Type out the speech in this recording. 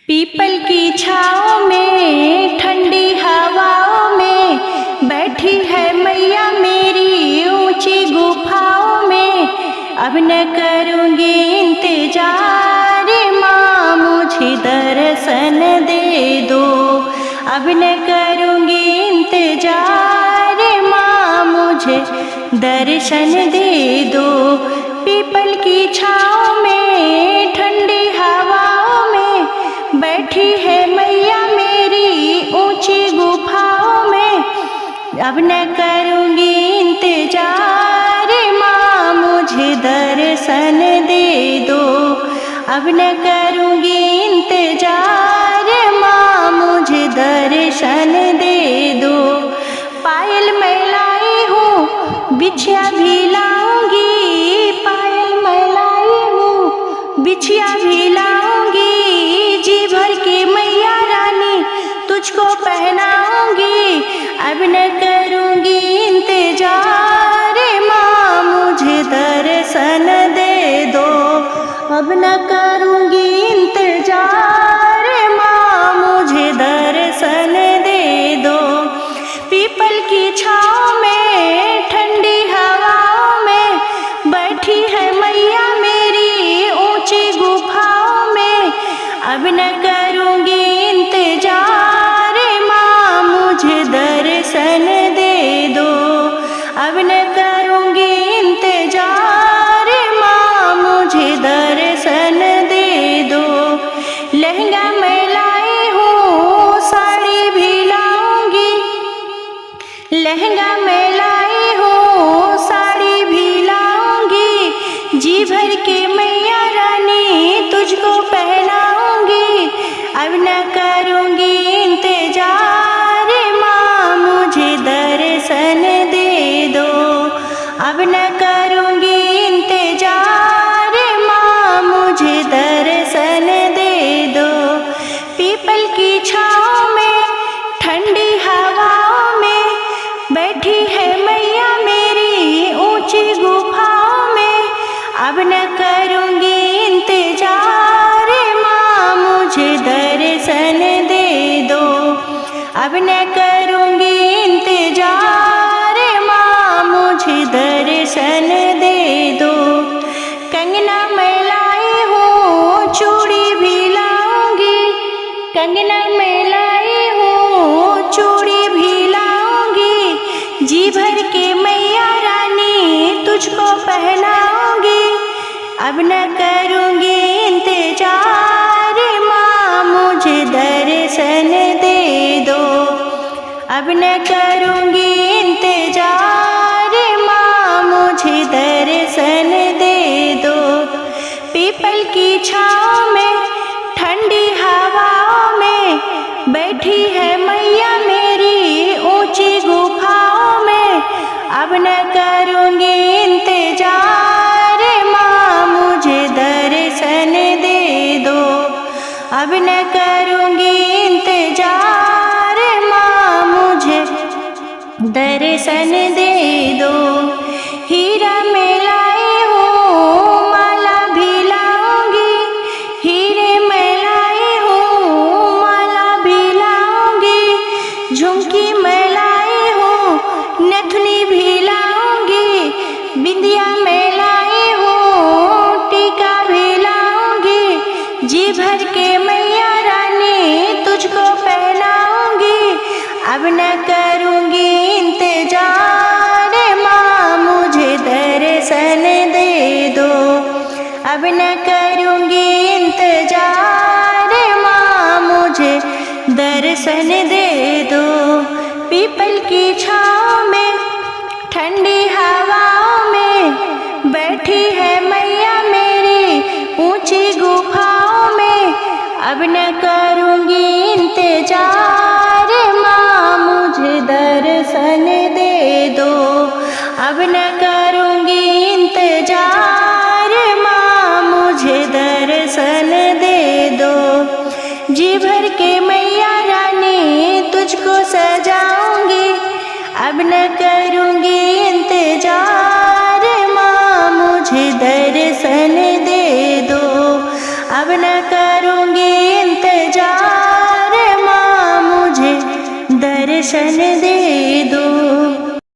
People की छाँव में ठंडी हवाओं में बैठी है मैया मेरी ऊंची गुफाओं में। अब न करूँगी इंतजार माँ मुझे दर्शन दे दो। अब न करूँगी इंतजार माँ मुझे दर्शन दे दो। पीपल की छाँव में ठंडी हवाओं में बैठी है मैया मेरी ऊंची गुफाओं में। अब न करूँगी इंतजार माँ मुझे दर्शन दे दो। अब न करूँगी इंतजार माँ मुझे दर्शन दे दो। पायल मैं लाई हूँ बिछिया भी लाऊंगी, पायल मैं लाई हूँ बिछिया भी लाऊंगी। जी भर के मैया रानी तुझको पहनाऊंगी। अब न करूँगी इंतजार माँ मुझे दर्शन दे दो। अब न करूँगी इंतजार माँ मुझे दर्शन दे दो। पीपल की छाँव में ठंडी हवाओं में बैठी है मैया मेरी ऊंची गुफाओं में। अब न करूँगी इंतजार माँ मुझे दर्शन दे दो। अब न करूँगी इंतजार माँ मुझे दर्शन दे दो। लहंगा मैं लाई हूँ साड़ी भी लाऊंगी, लहंगा मैं लाई हूँ साड़ी भी लाऊंगी। जी भर के मैया रानी तुझको पहनाऊंगी। अब न करूँगी इंतजार माँ मुझे दर्शन दे दो। अब न करूँगी इंतजार माँ मुझे दर्शन दे दो। पीपल की छाँव में ठंडी हवाओं में बैठी है मैया मेरी ऊंची गुफाओं में। अब न करूँगी इंतजार माँ मुझे दर्शन दे दो। अब न करूँगी इंतजार माँ मुझे दर्शन दे दो। कंगना मैं लाई हूँ चूड़ी भी लाऊंगी, कंगना मैं लाई हूँ चूड़ी भी लाऊंगी। जी भर के मैया रानी तुझको पहनाऊंगी। अब न करूँगी इंतजार माँ मुझे दर्शन दे दो। अब न करूँगी इंतजार माँ मुझे दर्शन दे दो। पीपल की छाँव में ठंडी हवाओं में बैठी है मैया मेरी ऊंची गुफाओं में। अब न करूँगी इंतजार माँ मुझे दर्शन दे दो। अब न करूँगी इंतजार माँ मुझे दर्शन दे दो। हीरा मैं लाई हूँ माला भी लाऊंगी, हीरे मैं लाई हूँ माला भी लाऊंगी। झुमकी मैं लाई हूँ नथनी भी लाऊंगी, बिंदिया मैं लाई हूँ टीका भी लाऊंगी। जी भर के मैया रानी तुझको पहनाऊंगी। अब न करूँगी इंतजार माँ मुझे दर्शन दे दो। अब न करूँगी इंतजार माँ मुझे दर्शन दे दो। पीपल की छाँव में ठंडी हवाओं में बैठी है मैया मेरी ऊंची गुफाओं में। अब न करूँगी इंतजार माँ मुझे दर्शन दे दो। अब न करूँगी इंतजार माँ मुझे दर्शन दे दो। जी भर के मैया रानी तुझको सजाऊंगी। अब न करूँगी इंतजार माँ मुझे दर्शन दे दो। अब न करूँगी इंतजार। दर्शन दे दो।